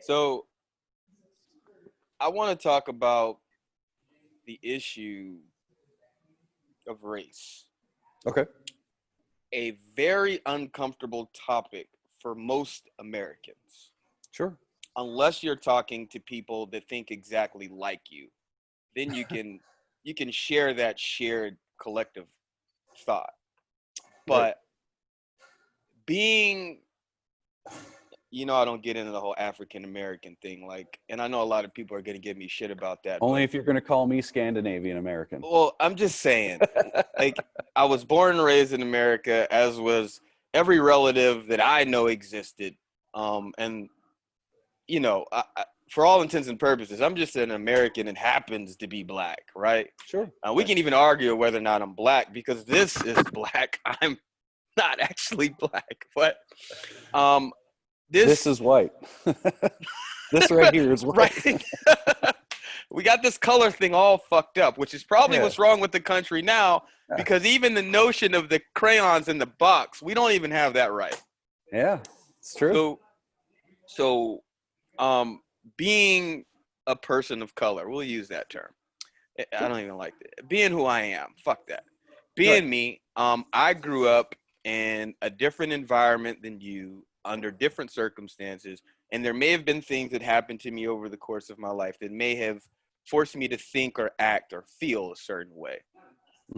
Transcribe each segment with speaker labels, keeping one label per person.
Speaker 1: So I want to talk about the issue of race,
Speaker 2: Okay.
Speaker 1: a very uncomfortable topic for most Americans,
Speaker 2: Sure.
Speaker 1: unless you're talking to people that think exactly like you. Then you can share that shared collective thought.
Speaker 2: Right.
Speaker 1: But being I don't get into the whole African American thing, like, and I know a lot of people are going to give me shit about that,
Speaker 2: Only
Speaker 1: but
Speaker 2: if you're going to call me Scandinavian American.
Speaker 1: well, I'm just saying, like, I was born and raised in America, as was every relative that I know existed. And for all intents and purposes, I'm just an American and happens to be black, right?
Speaker 2: Sure.
Speaker 1: We
Speaker 2: Right.
Speaker 1: can even argue whether or not I'm black because this is black. I'm not actually black, but um,
Speaker 2: This
Speaker 1: this
Speaker 2: is white. This right here is white.
Speaker 1: right. We got this color thing all fucked up, which is probably
Speaker 2: Yeah.
Speaker 1: what's wrong with the country now,
Speaker 2: Yeah.
Speaker 1: because even the notion of the crayons in the box, we don't even have that right.
Speaker 2: Yeah. It's true.
Speaker 1: So, um, being a person of color, we'll use that term. I don't even like that. Being who I am, fuck that.
Speaker 2: Right.
Speaker 1: Being me, I grew up in a different environment than you, under different circumstances, and there may have been things that happened to me over the course of my life that may have forced me to think or act or feel a certain way.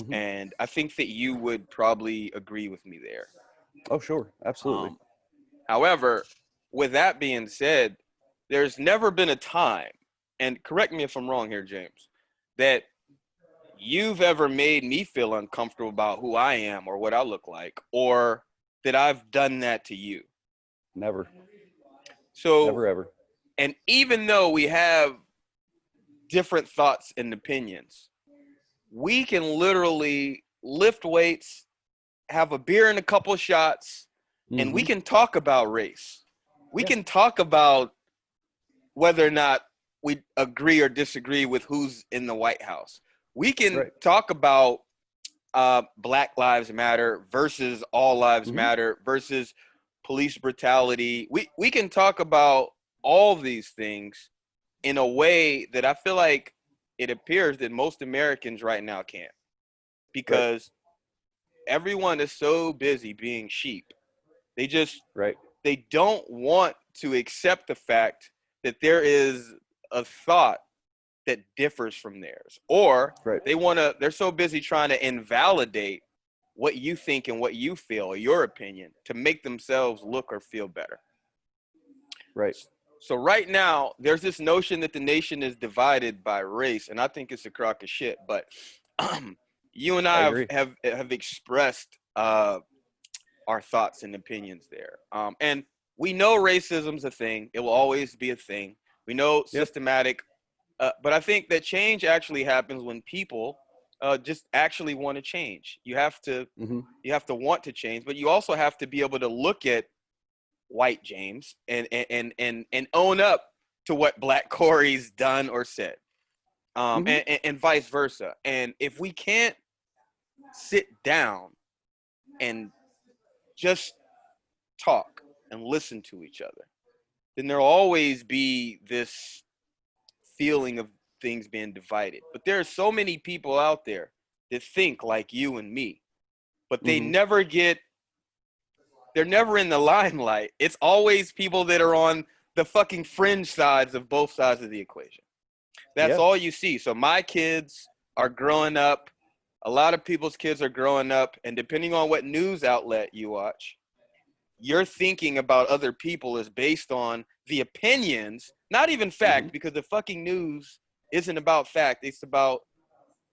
Speaker 2: Hmm.
Speaker 1: And I think that you would probably agree with me there.
Speaker 2: Oh, sure. Absolutely.
Speaker 1: Um, However, with that being said, there's never been a time, and correct me if I'm wrong here, James, that you've ever made me feel uncomfortable about who I am or what I look like, or that I've done that to you.
Speaker 2: Never.
Speaker 1: So,
Speaker 2: Never ever.
Speaker 1: and even though we have different thoughts and opinions, we can literally lift weights, have a beer and a couple shots, and we
Speaker 2: Hmm.
Speaker 1: can talk about race. We
Speaker 2: Yeah.
Speaker 1: can talk about whether or not we agree or disagree with who's in the White House. We can
Speaker 2: Right.
Speaker 1: talk about Black Lives Matter versus All Lives
Speaker 2: Hmm.
Speaker 1: Matter versus police brutality. We can talk about all these things in a way that I feel like it appears that most Americans right now can't,
Speaker 2: Right.
Speaker 1: because everyone is so busy being sheep. They just
Speaker 2: Right.
Speaker 1: they don't want to accept the fact that there is a thought that differs from theirs, or
Speaker 2: Right.
Speaker 1: they're so busy trying to invalidate what you think and what you feel or your opinion to make themselves look or feel better.
Speaker 2: Right.
Speaker 1: So right now there's this notion that the nation is divided by race, and I think it's a crock of shit, but you and
Speaker 2: I
Speaker 1: I have
Speaker 2: agree.
Speaker 1: have, have expressed our thoughts and opinions there. And we know racism's a thing. It will always be a thing. We know
Speaker 2: Yep.
Speaker 1: systematic, but I think that change actually happens when people just actually want to change.
Speaker 2: Hmm.
Speaker 1: You have to want to change, but you also have to be able to look at white James and own up to what Black Corey's done or said,
Speaker 2: Hmm.
Speaker 1: and vice versa. And if we can't sit down and just talk and listen to each other, then there'll always be this feeling of things being divided. But there are so many people out there that think like you and me, but
Speaker 2: Hmm.
Speaker 1: they're never in the limelight. It's always people that are on the fucking fringe sides of both sides of the equation. That's
Speaker 2: Yeah.
Speaker 1: all you see. So my kids are growing up. A lot of people's kids are growing up, and depending on what news outlet you watch, your thinking about other people is based on the opinions, not even
Speaker 2: Hmm.
Speaker 1: fact, because the fucking news isn't about fact. It's about,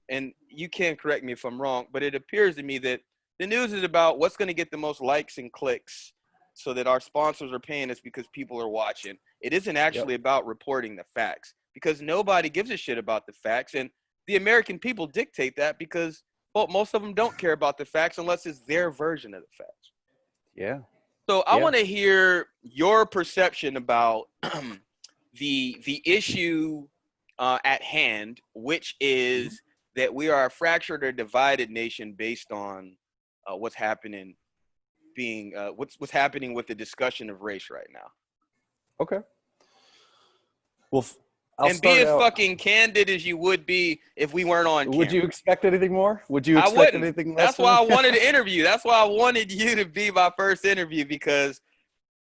Speaker 1: and you can correct me if I'm wrong, but it appears to me that the news is about what's going to get the most likes and clicks so that our sponsors are paying us because people are watching. It isn't
Speaker 2: Yep.
Speaker 1: actually about reporting the facts, because nobody gives a shit about the facts. And the American people dictate that because, well, most of them don't care about the facts unless it's their version of the facts.
Speaker 2: Yeah.
Speaker 1: So I
Speaker 2: Yeah.
Speaker 1: want to hear your perception about the issue at hand, which
Speaker 2: Hmm.
Speaker 1: is that we are a fractured or divided nation based on what's happening, what's happening with the discussion of race right now.
Speaker 2: Okay. Well, I'll
Speaker 1: and be
Speaker 2: start
Speaker 1: as
Speaker 2: out.
Speaker 1: fucking candid as you would be if we weren't on
Speaker 2: Would you
Speaker 1: camera.
Speaker 2: expect anything more? Would you
Speaker 1: I
Speaker 2: expect
Speaker 1: wouldn't.
Speaker 2: anything less
Speaker 1: That's
Speaker 2: from
Speaker 1: why I
Speaker 2: me?
Speaker 1: wanted to interview. That's why I wanted you to be my first interview, because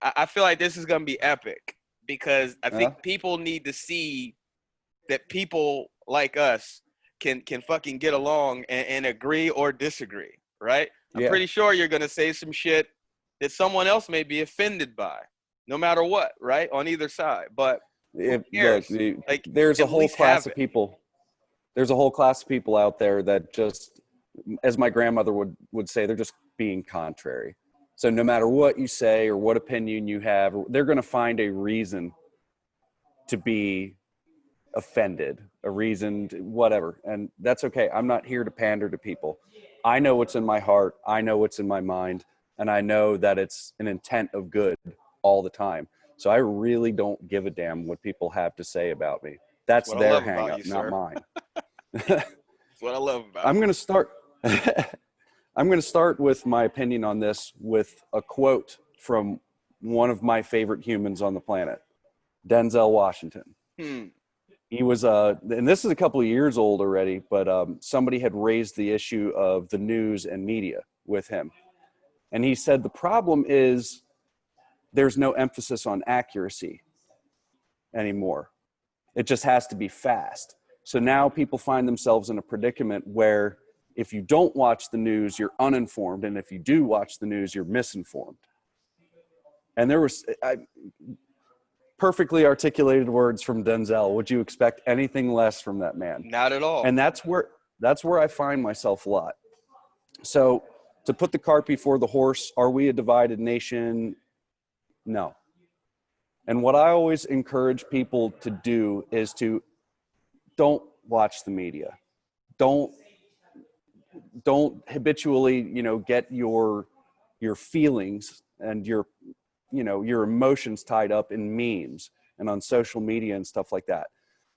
Speaker 1: I feel like this is gonna be epic. Because I think
Speaker 2: Yeah.
Speaker 1: people need to see that people like us can fucking get along and agree or disagree, right? I'm
Speaker 2: Yeah.
Speaker 1: pretty sure you're gonna say some shit that someone else may be offended by, no matter what, right? On either side. But who
Speaker 2: Look,
Speaker 1: cares? Like,
Speaker 2: there's a
Speaker 1: at
Speaker 2: whole
Speaker 1: least have
Speaker 2: class of
Speaker 1: it.
Speaker 2: people. There's a whole class of people out there that just, as my grandmother would say, they're just being contrary. So no matter what you say or what opinion you have, they're going to find a reason to be offended, a reason, whatever. And that's okay. I'm not here to pander to people. I know what's in my heart. I know what's in my mind. And I know that it's an intent of good all the time. So I really don't give a damn what people have to say about me.
Speaker 1: That's
Speaker 2: That's
Speaker 1: what I
Speaker 2: their
Speaker 1: love
Speaker 2: hang
Speaker 1: about
Speaker 2: up,
Speaker 1: you,
Speaker 2: not
Speaker 1: sir.
Speaker 2: mine.
Speaker 1: That's what I love about
Speaker 2: I'm
Speaker 1: you.
Speaker 2: going to start. I'm going to start with my opinion on this with a quote from one of my favorite humans on the planet, Denzel Washington. He was, and this is a couple of years old already, but somebody had raised the issue of the news and media with him. And he said, the problem is there's no emphasis on accuracy anymore. It just has to be fast. So now people find themselves in a predicament where if you don't watch the news, you're uninformed. And if you do watch the news, you're misinformed. And there was perfectly articulated words from Denzel. Would you expect anything less from that man?
Speaker 1: Not at all.
Speaker 2: And that's where I find myself a lot. So to put the cart before the horse, are we a divided nation? No. And what I always encourage people to do is to don't watch the media. Don't habitually, get your feelings and your emotions tied up in memes and on social media and stuff like that.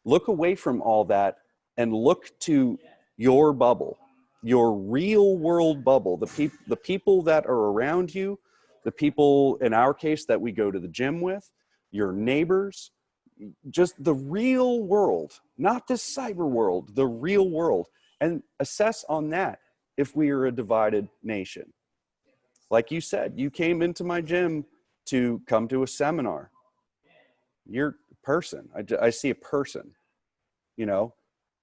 Speaker 2: Look away from all that and look to your bubble, your real world bubble, the people that are around you, the people in our case that we go to the gym with, your neighbors, just the real world, not this cyber world, the real world, and assess on that if we are a divided nation. Like you said, you came into my gym to come to a seminar. You're a person. I see a person,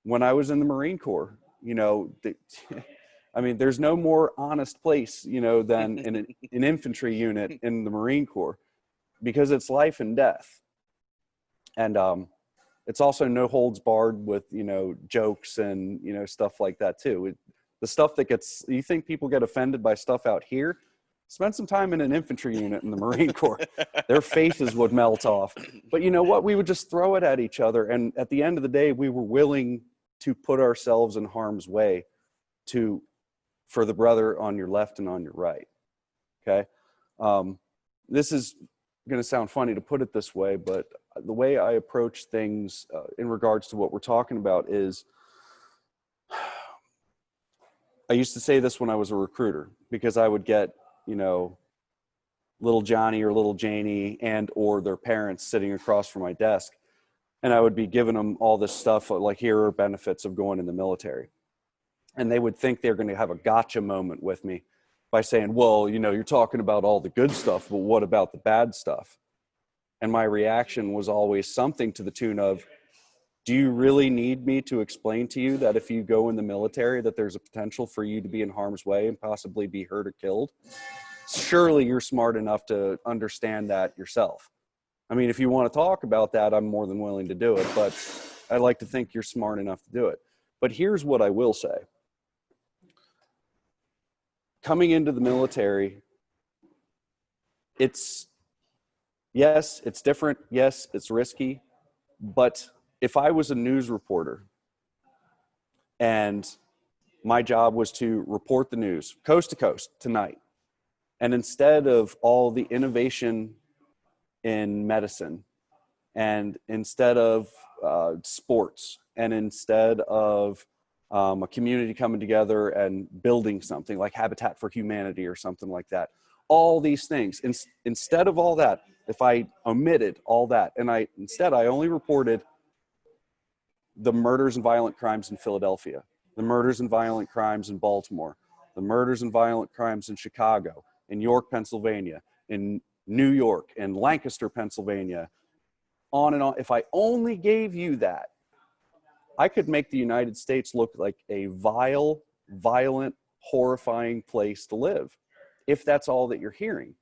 Speaker 2: when I was in the Marine Corps, I mean, there's no more honest place, than an infantry unit in the Marine Corps, because it's life and death. And it's also no holds barred with, jokes and, stuff like that too. The stuff that you think people get offended by stuff out here, spend some time in an infantry unit in the Marine Corps. Their faces would melt off. But you know what? We would just throw it at each other. And at the end of the day, we were willing to put ourselves in harm's way for the brother on your left and on your right. Okay. This is going to sound funny to put it this way, but the way I approach things in regards to what we're talking about is, I used to say this when I was a recruiter, because I would get, little Johnny or little Janie and or their parents sitting across from my desk, and I would be giving them all this stuff like, here are benefits of going in the military. And they would think they're going to have a gotcha moment with me by saying, well, you're talking about all the good stuff, but what about the bad stuff? And my reaction was always something to the tune of, do you really need me to explain to you that if you go in the military, that there's a potential for you to be in harm's way and possibly be hurt or killed? Surely you're smart enough to understand that yourself. I mean, if you want to talk about that, I'm more than willing to do it, but I like to think you're smart enough to do it. But here's what I will say. Coming into the military, yes, it's different. Yes, it's risky. But if I was a news reporter and my job was to report the news coast to coast tonight, and instead of all the innovation in medicine, and instead of sports, and instead of a community coming together and building something like Habitat for Humanity or something like that, all these things. Instead of all that, if I omitted all that and I only reported the murders and violent crimes in Philadelphia, the murders and violent crimes in Baltimore, the murders and violent crimes in Chicago, in York, Pennsylvania, in New York, in Lancaster, Pennsylvania, on and on. If I only gave you that, I could make the United States look like a vile, violent, horrifying place to live, if that's all that you're hearing.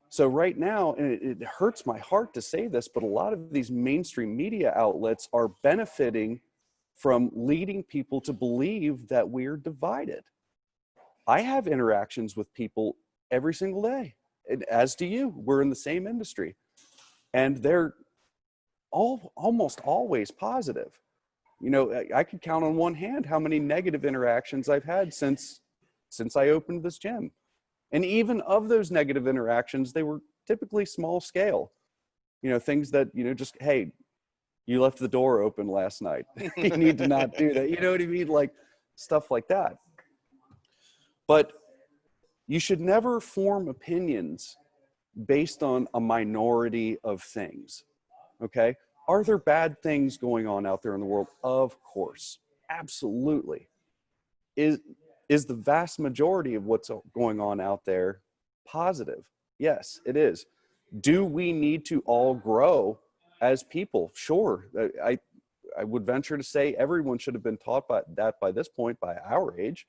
Speaker 2: So right now, and it hurts my heart to say this, but a lot of these mainstream media outlets are benefiting from leading people to believe that we're divided. I have interactions with people every single day, as do you. We're in the same industry, and they're almost always positive. You know, I could count on one hand how many negative interactions I've had since I opened this gym. And even of those negative interactions, they were typically small scale. You know, things that, you know, just, hey, you left the door open last night. You need to not do that. You know what I mean? Like stuff like that. But you should never form opinions based on a minority of things. Okay? Are there bad things going on out there in the world? Of course. Absolutely. Is the vast majority of what's going on out there positive? Yes, it is. Do we need to all grow as people? Sure. I would venture to say everyone should have been taught by this point, by our age.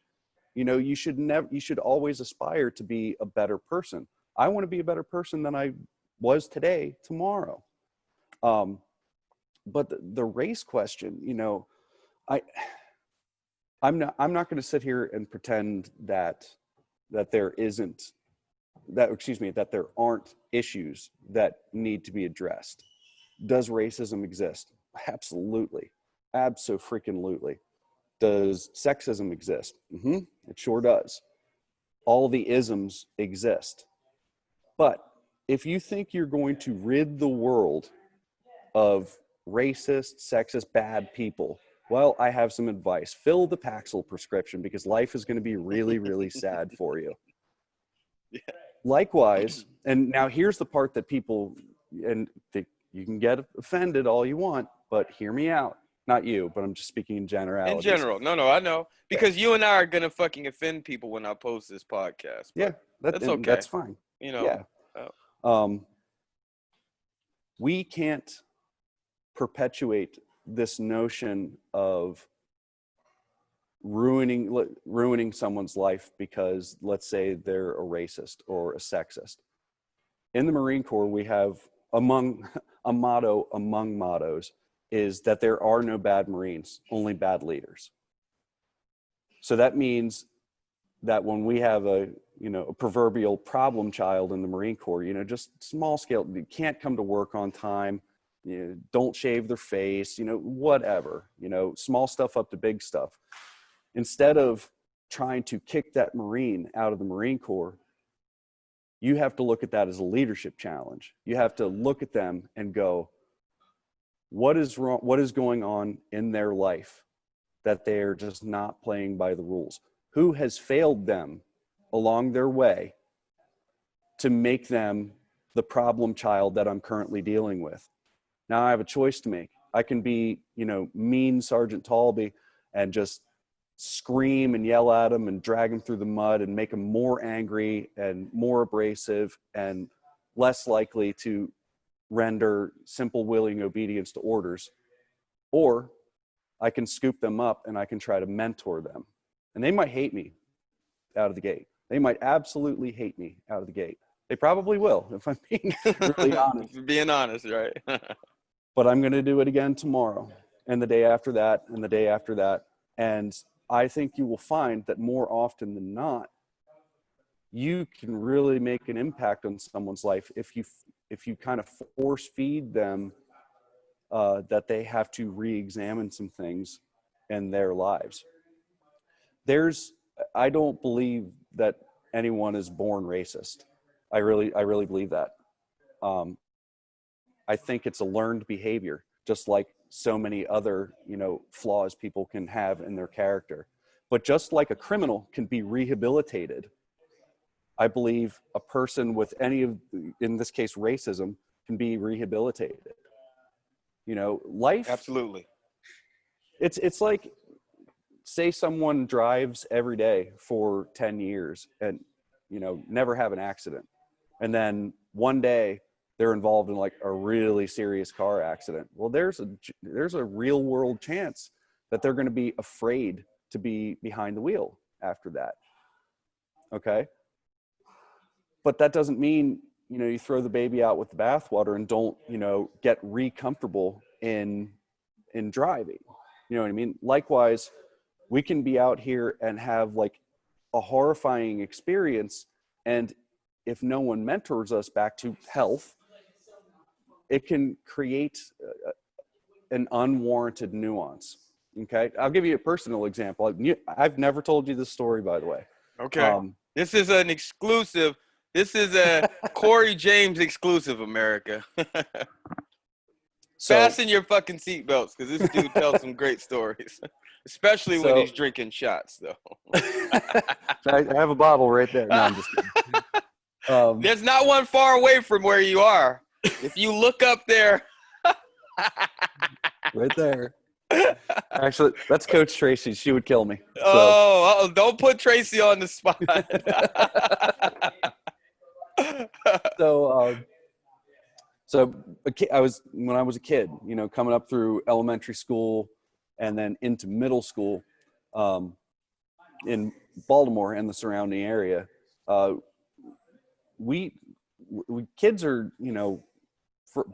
Speaker 2: You know, you should always aspire to be a better person. I want to be a better person than I was today, tomorrow. But the race question, you know, I'm not going to sit here and pretend that there aren't issues that need to be addressed. Does racism exist? Absolutely. Abso-freaking-lutely. Does sexism exist? It sure does. All the isms exist. But if you think you're going to rid the world of racist, sexist, bad people, well, I have some advice. Fill the Paxil prescription, because life is going to be really, really sad for you.
Speaker 1: Yeah.
Speaker 2: Likewise, and now here's the part that people, and you can get offended all you want, but hear me out. Not you, but I'm just speaking in generalities.
Speaker 1: In general. No, I know. Because you and I are going to fucking offend people when I post this podcast.
Speaker 2: Yeah,
Speaker 1: that's okay.
Speaker 2: That's fine.
Speaker 1: You know?
Speaker 2: Yeah. We can't perpetuate this notion of ruining someone's life because, let's say, they're a racist or a sexist. In the Marine Corps, we have a motto among mottos is that there are no bad Marines, only bad leaders. So that means that when we have a proverbial problem child in the Marine Corps, you know, just small scale, you can't come to work on time, you know, don't shave their face, you know, whatever, you know, small stuff up to big stuff. Instead of trying to kick that Marine out of the Marine Corps, you have to look at that as a leadership challenge. You have to look at them and go, what is wrong? What is going on in their life that they're just not playing by the rules? Who has failed them along their way to make them the problem child that I'm currently dealing with? Now I have a choice to make. I can be, you know, mean Sergeant Taulbee and just scream and yell at him and drag him through the mud and make him more angry and more abrasive and less likely to render simple willing obedience to orders. Or I can scoop them up and I can try to mentor them. And they might hate me out of the gate. They might absolutely hate me out of the gate. They probably will, if I'm being really honest.
Speaker 1: Being honest, right?
Speaker 2: But I'm going to do it again tomorrow and the day after that and the day after that. And I think you will find that more often than not, you can really make an impact on someone's life if you kind of force feed them that they have to re-examine some things in their lives. I don't believe that anyone is born racist. I really believe that. I think it's a learned behavior, just like so many other, you know, flaws people can have in their character. But just like a criminal can be rehabilitated, I believe a person with any of, in this case, racism, can be rehabilitated. You know, life,
Speaker 1: Absolutely.
Speaker 2: it's like, say someone drives every day for 10 years and, you know, never have an accident. And then one day they're involved in like a really serious car accident. Well, there's a real world chance that they're going to be afraid to be behind the wheel after that. Okay. But that doesn't mean, you know, you throw the baby out with the bathwater and don't, you know, get comfortable in driving. You know what I mean? Likewise, we can be out here and have like a horrifying experience, and if no one mentors us back to health, it can create an unwarranted nuance. Okay, I'll give you a personal example. I've never told you this story, by the way.
Speaker 1: Okay. This is an exclusive. This is a Corey James exclusive, America.
Speaker 2: So,
Speaker 1: Fasten your fucking seatbelts, because this dude tells some great stories, especially when he's drinking shots, though.
Speaker 2: I have a bottle right there. No, I'm just kidding.
Speaker 1: There's not one far away from where you are. If you look up there.
Speaker 2: Right there. Actually, that's Coach Tracy. She would kill me. So.
Speaker 1: Oh, don't put Tracy on the spot.
Speaker 2: So I was, when I was a kid, you know, coming up through elementary school and then into middle school, in Baltimore and the surrounding area, we kids are, you know,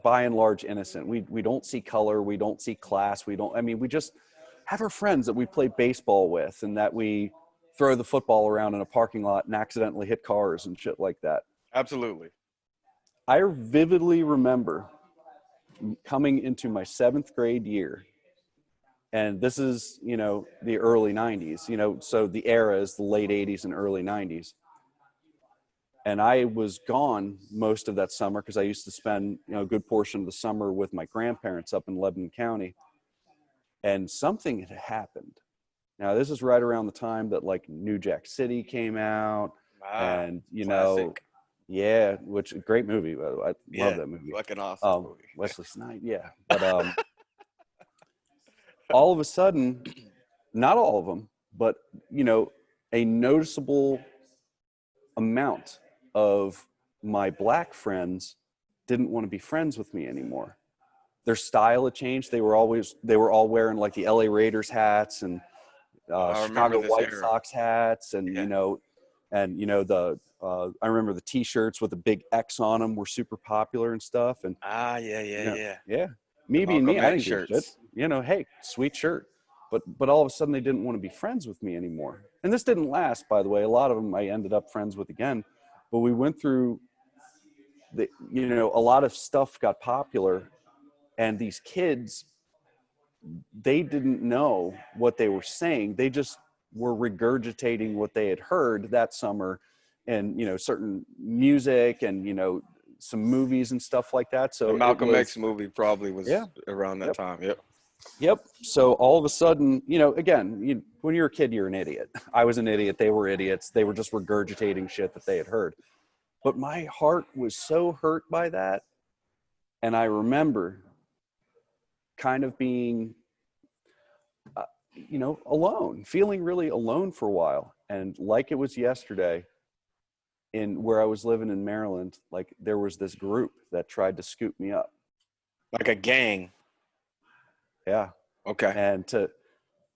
Speaker 2: by and large innocent. We don't see color, we don't see class, we just have our friends that we play baseball with and that we throw the football around in a parking lot and accidentally hit cars and shit like that.
Speaker 1: Absolutely.
Speaker 2: I vividly remember coming into my 7th grade year, and this is, you know, the early 90s, you know, so the era is the late 80s and early 90s. And I was gone most of that summer because I used to spend, you know, a good portion of the summer with my grandparents up in Lebanon County. And something had happened. Now, this is right around the time that like New Jack City came out, and, you
Speaker 1: classic.
Speaker 2: know, yeah, which great movie, by the way. I love that movie.
Speaker 1: Fucking awesome movie.
Speaker 2: Wesley Snipes, yeah. But all of a sudden, not all of them, but, you know, a noticeable amount of my black friends didn't want to be friends with me anymore. Their style had changed. They were all wearing like the LA Raiders hats and Chicago White Sox hats, and you know, I remember the T-shirts with a big X on them were super popular and stuff. And yeah. Me being me, I didn't give a shit. You know, hey, sweet shirt. But all of a sudden they didn't want to be friends with me anymore. And this didn't last, by the way. A lot of them I ended up friends with again. But we went through you know, a lot of stuff got popular, and these kids, they didn't know what they were saying. They just were regurgitating what they had heard that summer, and, you know, certain music and, you know, some movies and stuff like that. So
Speaker 1: the Malcolm X movie probably was around that time.
Speaker 2: Yep. So all of a sudden, you know, again, when you're a kid, you're an idiot. I was an idiot. They were idiots. They were just regurgitating shit that they had heard. But my heart was so hurt by that. And I remember kind of being, you know, alone, feeling really alone for a while. And like it was yesterday, in where I was living in Maryland, like there was this group that tried to scoop me up.
Speaker 1: Like a gang.
Speaker 2: Yeah.
Speaker 1: Okay.
Speaker 2: And to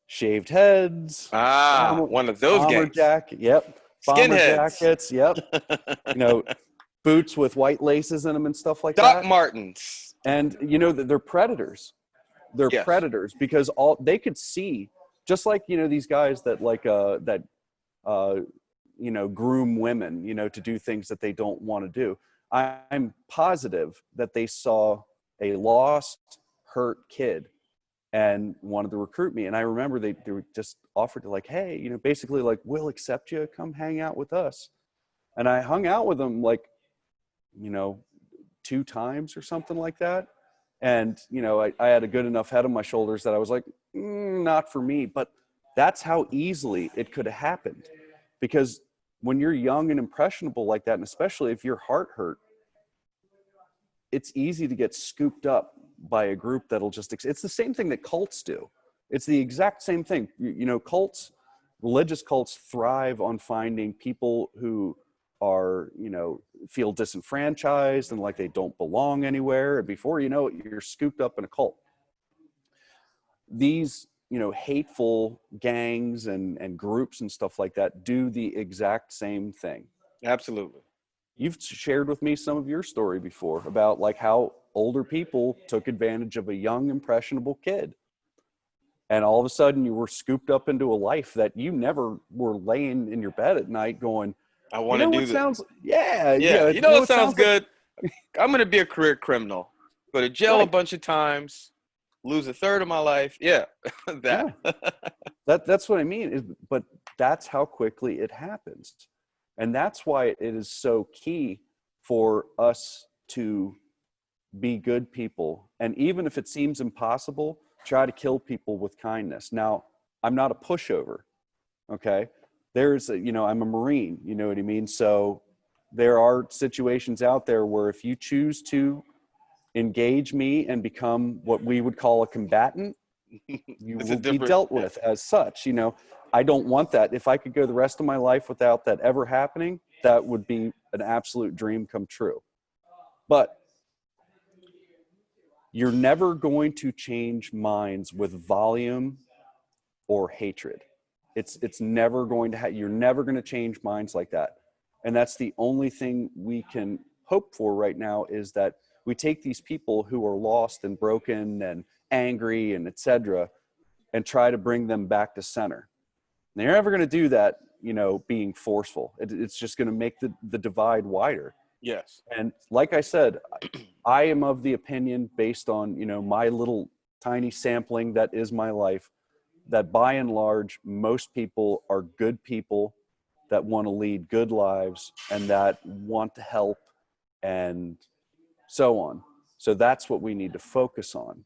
Speaker 2: shaved heads.
Speaker 1: One of those
Speaker 2: bomber
Speaker 1: gangs.
Speaker 2: Jacket. Yep. Bomber
Speaker 1: Skinheads.
Speaker 2: jackets. Yep. You know, boots with white laces in them and stuff like
Speaker 1: Doc
Speaker 2: that.
Speaker 1: Martens.
Speaker 2: And you know that they're predators. They're predators because all they could see, just like, you know, these guys that like you know, groom women, you know, to do things that they don't want to do. I'm positive that they saw a lost, hurt kid and wanted to recruit me. And I remember they were just offered to like, hey, you know, basically like, we'll accept you, come hang out with us. And I hung out with them like, you know, 2 times or something like that. And, you know, I had a good enough head on my shoulders that I was like, not for me. But that's how easily it could have happened, because when you're young and impressionable like that, and especially if your heart hurt, it's easy to get scooped up by a group that'll just, it's the same thing that cults do. It's the exact same thing. You know, cults, religious cults thrive on finding people who are, you know, feel disenfranchised and like they don't belong anywhere. And before you know it, you're scooped up in a cult. These, you know, hateful gangs and groups and stuff like that do the exact same thing.
Speaker 1: Absolutely.
Speaker 2: You've shared with me some of your story before about like how older people took advantage of a young, impressionable kid. And all of a sudden you were scooped up into a life that you never were laying in your bed at night going,
Speaker 1: I
Speaker 2: you
Speaker 1: want to
Speaker 2: know
Speaker 1: do
Speaker 2: what
Speaker 1: that.
Speaker 2: sounds, yeah,
Speaker 1: Yeah.
Speaker 2: yeah,
Speaker 1: You
Speaker 2: you
Speaker 1: know
Speaker 2: know
Speaker 1: what
Speaker 2: what
Speaker 1: sounds
Speaker 2: sounds like,
Speaker 1: good? I'm going to be a career criminal. Go to jail a
Speaker 2: right,
Speaker 1: bunch of times, lose a third of my life. Yeah. That.
Speaker 2: yeah, that's what I mean. But that's how quickly it happens. And that's why it is so key for us to be good people. And even if it seems impossible, try to kill people with kindness. Now, I'm not a pushover. Okay. There's, you know, I'm a Marine, you know what I mean? So there are situations out there where if you choose to engage me and become what we would call a combatant, you
Speaker 1: It's a
Speaker 2: will be
Speaker 1: different.
Speaker 2: dealt
Speaker 1: Yeah.
Speaker 2: with as such. You know, I don't want that. If I could go the rest of my life without that ever happening, that would be an absolute dream come true. But you're never going to change minds with volume or hatred. It's never going to you're never going to change minds like that. And that's the only thing we can hope for right now, is that we take these people who are lost and broken and angry and etc., and try to bring them back to center. And you're never going to do that, you know, being forceful. It's just going to make the divide wider.
Speaker 1: Yes.
Speaker 2: And like I said, I am of the opinion, based on, you know, my little tiny sampling that is my life, that by and large, most people are good people that want to lead good lives and that want to help and so on. So that's what we need to focus on.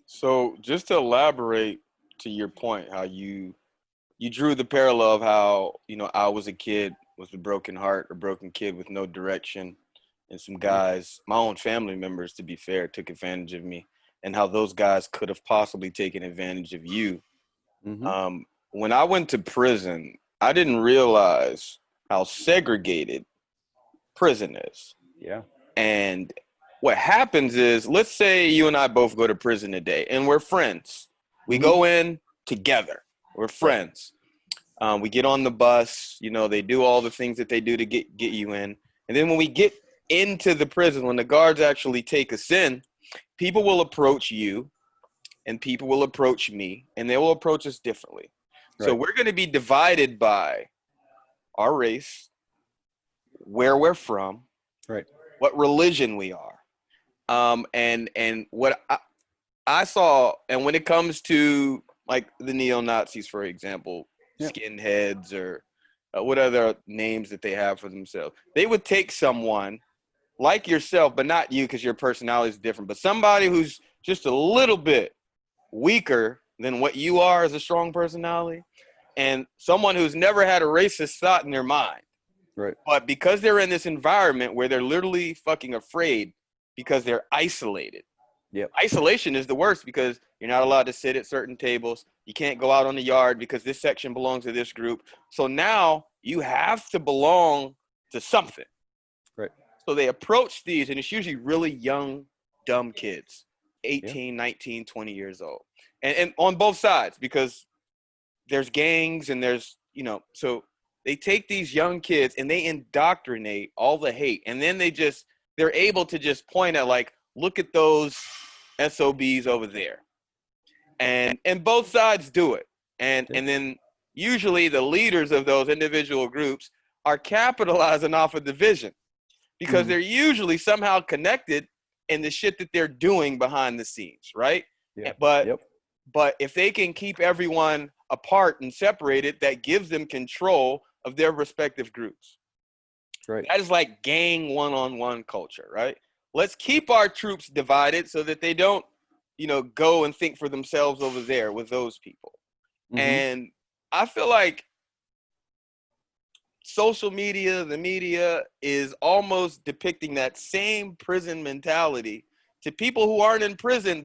Speaker 1: So just to elaborate to your point, how you drew the parallel of how, you know, I was a kid with a broken heart, a broken kid with no direction, and some guys, my own family members, to be fair, took advantage of me, and how those guys could have possibly taken advantage of you.
Speaker 2: Mm-hmm.
Speaker 1: When I went to prison, I didn't realize how segregated prison is.
Speaker 2: Yeah.
Speaker 1: And what happens is, let's say you and I both go to prison today and we're friends. We
Speaker 2: Mm-hmm.
Speaker 1: go in together. We're
Speaker 2: Right.
Speaker 1: friends. We get on the bus, you know, they do all the things that they do to get you in. And then when we get into the prison, when the guards actually take us in, people will approach you and people will approach me, and they will approach us differently. So
Speaker 2: Right.
Speaker 1: we're going to be divided by our race, where we're from,
Speaker 2: Right.
Speaker 1: what religion we are. And what I saw, and when it comes to like the neo-Nazis, for example,
Speaker 2: Yeah.
Speaker 1: skinheads or what other names that they have for themselves, they would take someone like yourself, but not you because your personality is different, but somebody who's just a little bit weaker than what you are as a strong personality, and someone who's never had a racist thought in their mind.
Speaker 2: Right.
Speaker 1: But because they're in this environment where they're literally fucking afraid because they're isolated.
Speaker 2: Yep.
Speaker 1: Isolation is the worst because you're not allowed to sit at certain tables. You can't go out on the yard because this section belongs to this group. So now you have to belong to something.
Speaker 2: Right.
Speaker 1: So they approach these, and it's usually really young, dumb kids,
Speaker 2: Yeah.
Speaker 1: 18, 19, 20 years old. And on both sides, because there's gangs and there's, you know, so they take these young kids and they indoctrinate all the hate. And then they're able to just point at, like, look at those SOBs over there. And both sides do it. And then usually the leaders of those individual groups are capitalizing off of division because they're usually somehow connected in the shit that they're doing behind the scenes, right?
Speaker 2: Yeah.
Speaker 1: But
Speaker 2: Yep.
Speaker 1: but if they can keep everyone apart and separated, that gives them control of their respective groups.
Speaker 2: Right.
Speaker 1: That is like gang one-on-one culture, right? Let's keep our troops divided so that they don't, you know, go and think for themselves over there with those people.
Speaker 2: Mm-hmm.
Speaker 1: And I feel like social media, the media is almost depicting that same prison mentality to people who aren't in prison.